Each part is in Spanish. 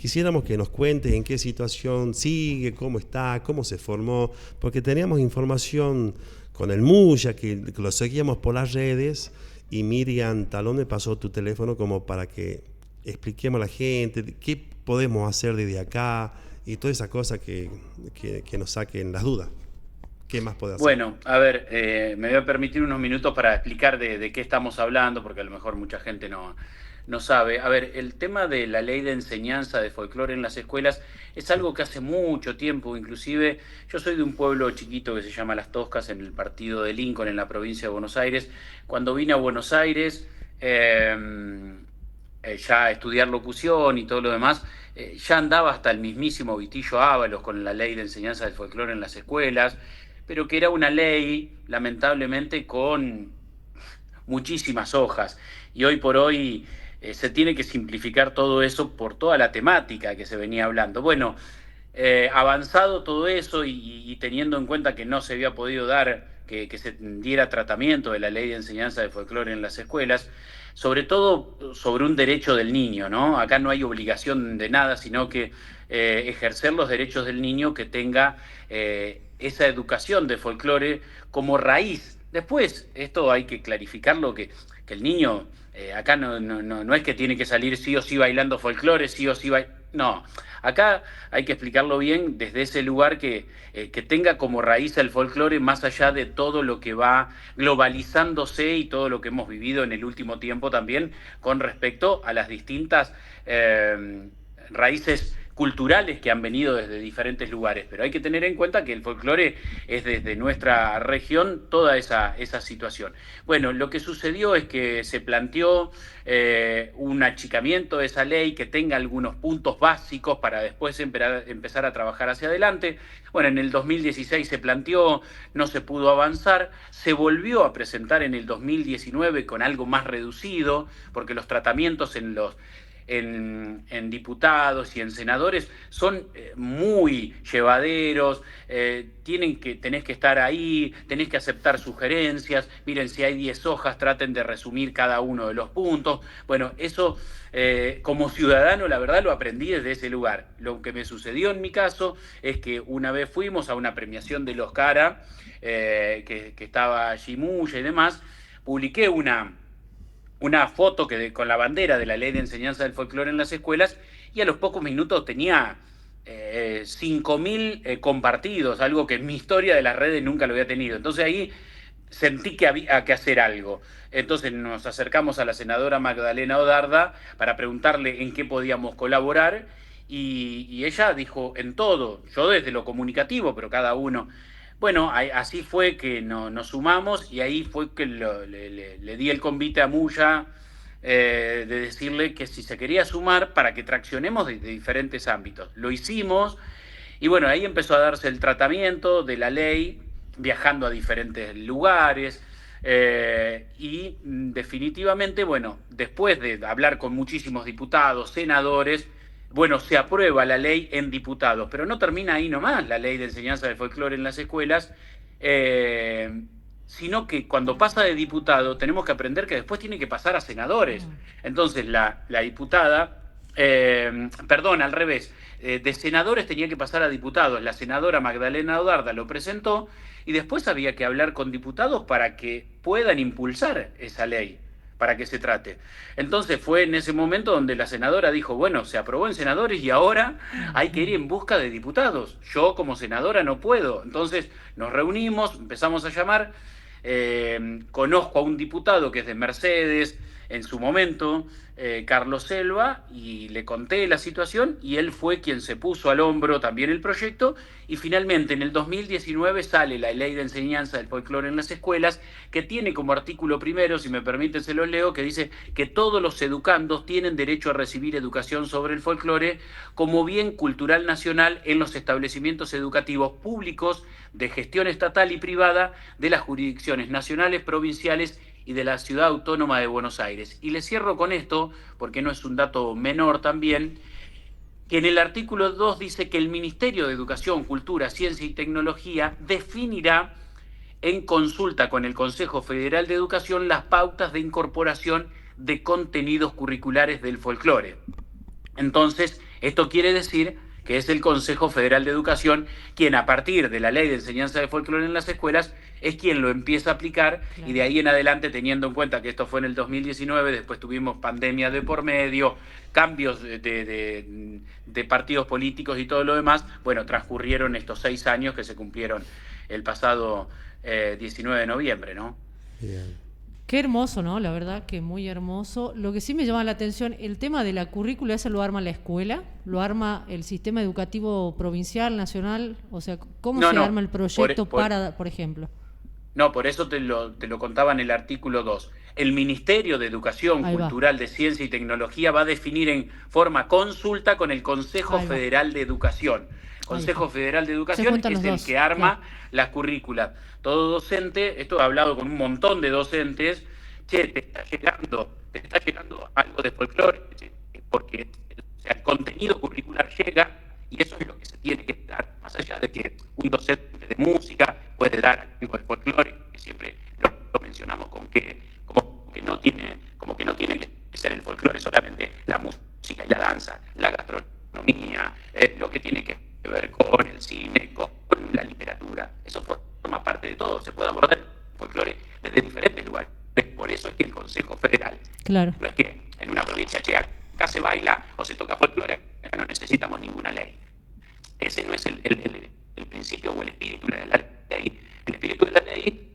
quisiéramos que nos cuente en qué situación sigue, cómo está, cómo se formó, porque teníamos información con el Muya, que lo seguíamos por las redes, y Miriam Talón me pasó tu teléfono como para que expliquemos a la gente qué podemos hacer desde acá y toda esa cosa que nos saquen las dudas. ¿Qué más puede hacer? Bueno, a ver, me voy a permitir unos minutos para explicar de qué estamos hablando, porque a lo mejor mucha gente no sabe. A ver, el tema de la ley de enseñanza de folclore en las escuelas es Sí. algo que hace mucho tiempo, inclusive yo soy de un pueblo chiquito que se llama Las Toscas, en el partido de Lincoln, en la provincia de Buenos Aires. Cuando vine a Buenos Aires, ya a estudiar locución y todo lo demás, ya andaba hasta el mismísimo Vitillo Ábalos con la ley de enseñanza del folclore en las escuelas, pero que era una ley, lamentablemente, con muchísimas hojas. Y hoy por hoy se tiene que simplificar todo eso por toda la temática que se venía hablando. Bueno, avanzado todo eso y teniendo en cuenta que no se había podido dar, que se diera tratamiento de la ley de enseñanza de folclore en las escuelas, sobre todo sobre un derecho del niño, ¿no? Acá no hay obligación de nada, sino que ejercer los derechos del niño que tenga esa educación de folclore como raíz. Después, esto hay que clarificarlo, que el niño acá no es que tiene que salir sí o sí bailando folclore, sí o sí bailando. No, acá hay que explicarlo bien desde ese lugar que tenga como raíz el folclore más allá de todo lo que va globalizándose y todo lo que hemos vivido en el último tiempo también con respecto a las distintas raíces culturales que han venido desde diferentes lugares, pero hay que tener en cuenta que el folclore es desde nuestra región toda esa situación. Bueno, lo que sucedió es que se planteó un achicamiento de esa ley que tenga algunos puntos básicos para después empezar a trabajar hacia adelante. Bueno, en el 2016 se planteó, no se pudo avanzar, se volvió a presentar en el 2019 con algo más reducido, porque los tratamientos en diputados y en senadores son muy llevaderos, tenés que estar ahí, tenés que aceptar sugerencias, miren, si hay 10 hojas, traten de resumir cada uno de los puntos. Bueno, eso como ciudadano, la verdad, lo aprendí desde ese lugar. Lo que me sucedió en mi caso es que una vez fuimos a una premiación de los Cara, que estaba Shimuya y demás, publiqué una foto con la bandera de la ley de enseñanza del folclore en las escuelas y a los pocos minutos tenía 5.000 compartidos, algo que en mi historia de las redes nunca lo había tenido. Entonces ahí sentí que había que hacer algo. Entonces nos acercamos a la senadora Magdalena Odarda para preguntarle en qué podíamos colaborar y ella dijo en todo, yo desde lo comunicativo, pero cada uno. Bueno, así fue que nos sumamos y ahí fue que le di el convite a Muya de decirle que si se quería sumar para que traccionemos de diferentes ámbitos. Lo hicimos y bueno, ahí empezó a darse el tratamiento de la ley, viajando a diferentes lugares. Definitivamente, bueno, después de hablar con muchísimos diputados, senadores, bueno, se aprueba la ley en diputados, pero no termina ahí nomás la ley de enseñanza del folclore en las escuelas, eh, sino que cuando pasa de diputado tenemos que aprender que después tiene que pasar a senadores. Entonces la diputada, perdón, al revés, de senadores tenía que pasar a diputados. La senadora Magdalena Odarda lo presentó y después había que hablar con diputados para que puedan impulsar esa ley, para que se trate. Entonces fue en ese momento donde la senadora dijo, bueno, se aprobó en senadores y ahora hay que ir en busca de diputados. Yo como senadora no puedo. Entonces nos reunimos, empezamos a llamar, conozco a un diputado que es de Mercedes en su momento, Carlos Selva, y le conté la situación y él fue quien se puso al hombro también el proyecto y finalmente en el 2019 sale la ley de enseñanza del folclore en las escuelas que tiene como artículo primero, si me permiten se lo leo, que dice que todos los educandos tienen derecho a recibir educación sobre el folclore como bien cultural nacional en los establecimientos educativos públicos de gestión estatal y privada de las jurisdicciones nacionales, provinciales y de la Ciudad Autónoma de Buenos Aires. Y le cierro con esto, porque no es un dato menor también, que en el artículo 2 dice que el Ministerio de Educación, Cultura, Ciencia y Tecnología definirá en consulta con el Consejo Federal de Educación las pautas de incorporación de contenidos curriculares del folclore. Entonces, Esto quiere decir que es el Consejo Federal de Educación quien, a partir de la ley de enseñanza de folclore en las escuelas, es quien lo empieza a aplicar, y de ahí en adelante, teniendo en cuenta que esto fue en el 2019, después tuvimos pandemia de por medio, cambios de partidos políticos y todo lo demás, bueno, transcurrieron estos 6 años que se cumplieron el pasado 19 de noviembre, ¿no? Bien. Qué hermoso, ¿no? La verdad que muy hermoso. Lo que sí me llama la atención, el tema de la currícula, ¿eso lo arma la escuela? ¿Lo arma el sistema educativo provincial, nacional? O sea, ¿cómo se arma el proyecto para, por ejemplo? No, por eso te lo contaba en el artículo 2. El Ministerio de Educación Cultural, de Ciencia y Tecnología va a definir en forma consulta con el Consejo Federal de Educación. Consejo Federal de Educación es el que arma las currículas. Todo docente, esto he hablado con un montón de docentes, che, te está llegando algo de folclore, porque el contenido curricular llega, y eso es lo que se tiene que dar, más allá de que un docente de música puede dar algo de folclore, que siempre lo mencionamos como que no tiene que ser el folclore solamente la música y la danza, la gastronomía, lo que tiene que ver con el cine, con la literatura, eso forma parte de todo, se puede abordar el folclore desde diferentes lugares. Por eso es que el Consejo Federal, no es que en una provincia, che, acá se baila o se toca folclore, acá no necesitamos ninguna ley. Ese no es el principio o el espíritu de la ley. El espíritu de la ley,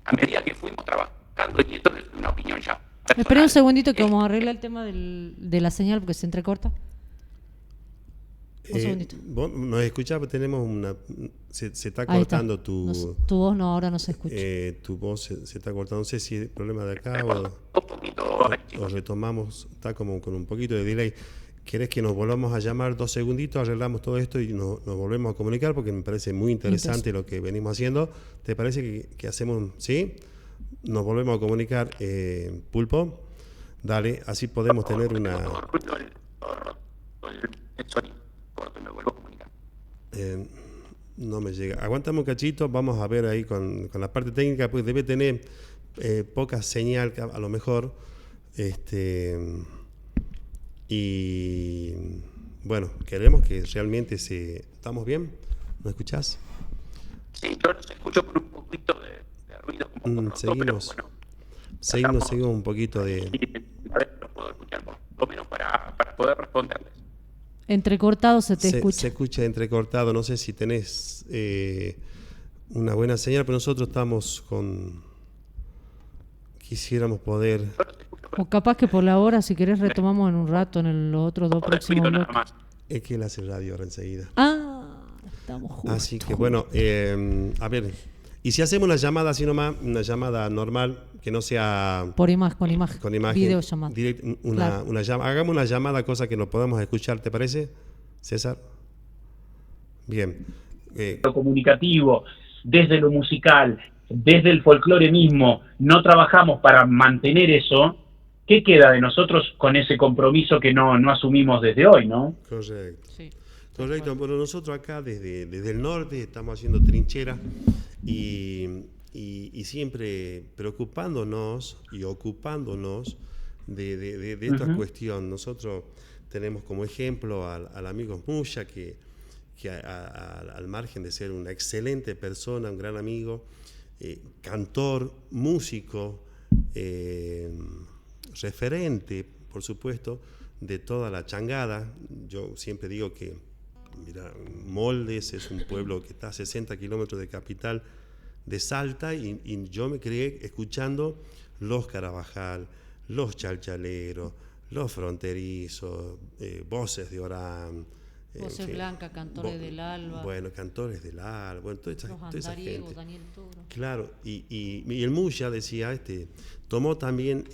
a medida que fuimos trabajando, y esto es una opinión ya personal. Espera un segundito que vamos a arreglar el tema de la señal porque se entrecorta. Un segundito. Vos nos escuchás, tenemos se está cortando tu voz, no, ahora no se escucha. Tu voz se está cortando, no sé si es problema de acá o retomamos, está como con un poquito de delay. ¿Querés que nos volvamos a llamar 2 segunditos, arreglamos todo esto y nos volvemos a comunicar? Porque me parece muy interesante lo que venimos haciendo. ¿Te parece que hacemos, sí? Nos volvemos a comunicar, Pulpo. Dale, así podemos tener una... No me llega. Aguantamos un cachito, vamos a ver ahí con la parte técnica, porque debe tener poca señal, a lo mejor. Y bueno, queremos que realmente ¿Estamos bien? ¿No escuchás? Sí, yo los escucho con un poquito de ruido. Seguimos un poquito de... A ver, lo puedo escuchar por lo menos para poder responderles. Entrecortado se escucha. Se escucha entrecortado, no sé si tenés una buena señal, pero nosotros estamos quisiéramos poder... O capaz que por la hora, si querés, retomamos en un rato en los otros 2 próximos bloques. Es que él hace radio ahora enseguida. Estamos juntos. Así que bueno, a ver, y si hacemos una llamada así nomás, una llamada normal, que no sea... con imagen. Videollamada. Hagamos una llamada, cosa que nos podamos escuchar, ¿te parece, César? Bien. Lo comunicativo, desde lo musical, desde el folclore mismo, no trabajamos para mantener eso, ¿qué queda de nosotros con ese compromiso que no asumimos desde hoy, no? Correcto. Sí. Correcto. Bueno, nosotros acá desde el norte estamos haciendo trinchera y siempre preocupándonos y ocupándonos de esta cuestión. Nosotros tenemos como ejemplo al amigo Muya, que al margen de ser una excelente persona, un gran amigo, cantor, músico, referente, por supuesto, de toda la changada. Yo siempre digo que, mira, Moldes es un pueblo que está a 60 kilómetros de capital de Salta y yo me crié escuchando los Carabajal, los Chalchaleros, los Fronterizos, Voces de Orán, Voces Blancas, Cantores del Alba. Bueno, Cantores del Alba, bueno, toda esa gente. Daniel Toro. Claro, y el Muya decía, tomó también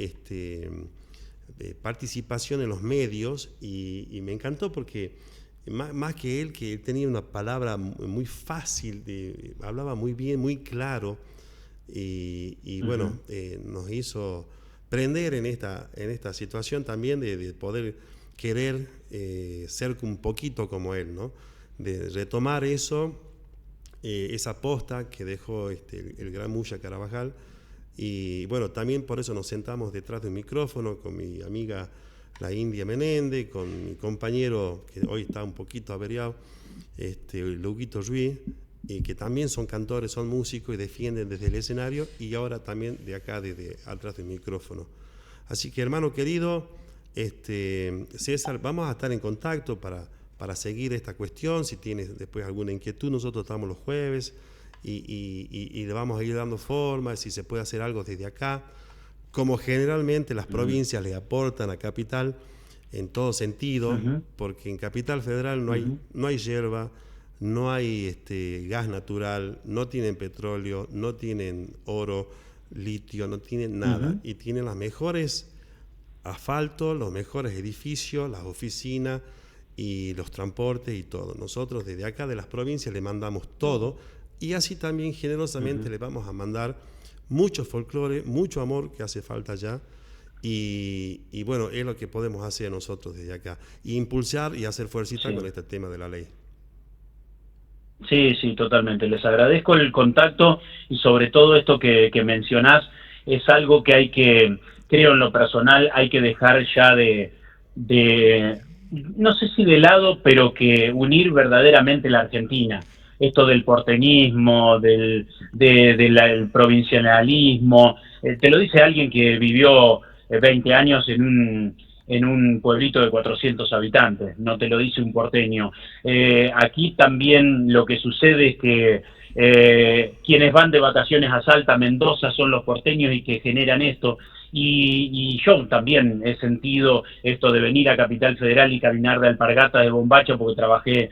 participación en los medios y me encantó porque más que él tenía una palabra muy fácil, hablaba muy bien, muy claro y bueno, nos hizo prender en esta situación también de poder querer ser un poquito como él, ¿no? De retomar eso, esa posta que dejó el gran Muya Carabajal. Y bueno, también por eso nos sentamos detrás del micrófono con mi amiga la India Menéndez, con mi compañero que hoy está un poquito averiado, Luquito Ruiz, y que también son cantores, son músicos y defienden desde el escenario y ahora también de acá, desde atrás del micrófono. Así que, hermano querido, César, vamos a estar en contacto para seguir esta cuestión. Si tienes después alguna inquietud, nosotros estamos los jueves y le vamos a ir dando forma, si se puede hacer algo desde acá, como generalmente las provincias le aportan a Capital en todo sentido, porque en Capital Federal no hay yerba, no hay gas natural, no tienen petróleo, no tienen oro, litio, no tienen nada, y tienen las mejores asfaltos, los mejores edificios, las oficinas y los transportes y todo. Nosotros desde acá de las provincias le mandamos todo, y así también generosamente le vamos a mandar mucho folclore, mucho amor que hace falta allá. Y bueno, es lo que podemos hacer nosotros desde acá, y impulsar y hacer fuercita con este tema de la ley. Sí, totalmente. Les agradezco el contacto y sobre todo esto que mencionás, es algo que hay que, creo en lo personal, hay que dejar ya de no sé si de lado, pero que unir verdaderamente la Argentina. Esto del porteñismo, del provincialismo, te lo dice alguien que vivió 20 años en un pueblito de 400 habitantes, no te lo dice un porteño. Aquí también lo que sucede es que quienes van de vacaciones a Salta, Mendoza, son los porteños y que generan esto. Y yo también he sentido esto de venir a Capital Federal y caminar de Alpargatas, de Bombacha, porque trabajé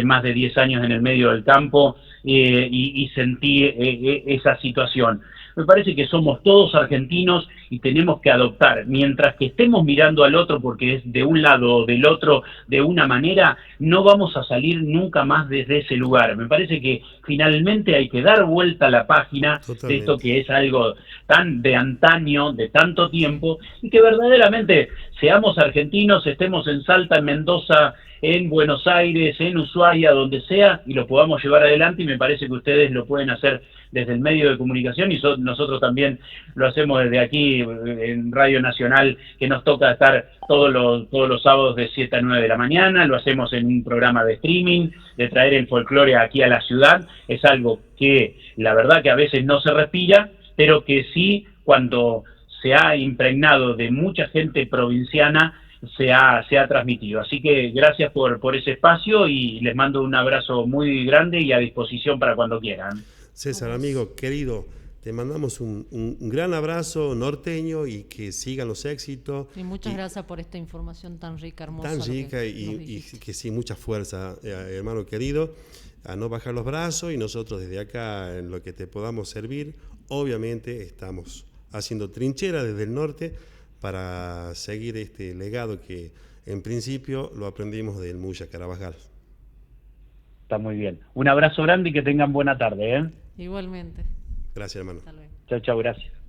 más de 10 años en el medio del campo, y sentí esa situación. Me parece que somos todos argentinos y tenemos que adoptar, mientras que estemos mirando al otro porque es de un lado o del otro de una manera, no vamos a salir nunca más desde ese lugar. Me parece que finalmente hay que dar vuelta a la página de esto que es algo tan de antaño, de tanto tiempo, y que verdaderamente seamos argentinos, estemos en Salta, en Mendoza, en Buenos Aires, en Ushuaia, donde sea, y lo podamos llevar adelante, y me parece que ustedes lo pueden hacer desde el medio de comunicación, y nosotros también lo hacemos desde aquí en Radio Nacional, que nos toca estar todos los sábados de 7 a 9 de la mañana, lo hacemos en un programa de streaming, de traer el folclore aquí a la ciudad. Es algo que la verdad que a veces no se respira, pero que sí, cuando se ha impregnado de mucha gente provinciana, se ha transmitido. Así que gracias por ese espacio, y les mando un abrazo muy grande y a disposición para cuando quieran. César, amigo querido, te mandamos un gran abrazo norteño, y que sigan los éxitos. Y muchas gracias por esta información tan rica, hermosa. Tan rica, y que sí, mucha fuerza, hermano querido, a no bajar los brazos, y nosotros desde acá, en lo que te podamos servir, obviamente estamos haciendo trinchera desde el norte para seguir este legado que en principio lo aprendimos del Muya Carabajal. Está muy bien. Un abrazo grande y que tengan buena tarde, ¿eh? Igualmente. Gracias, hermano. Hasta luego. Chao, gracias.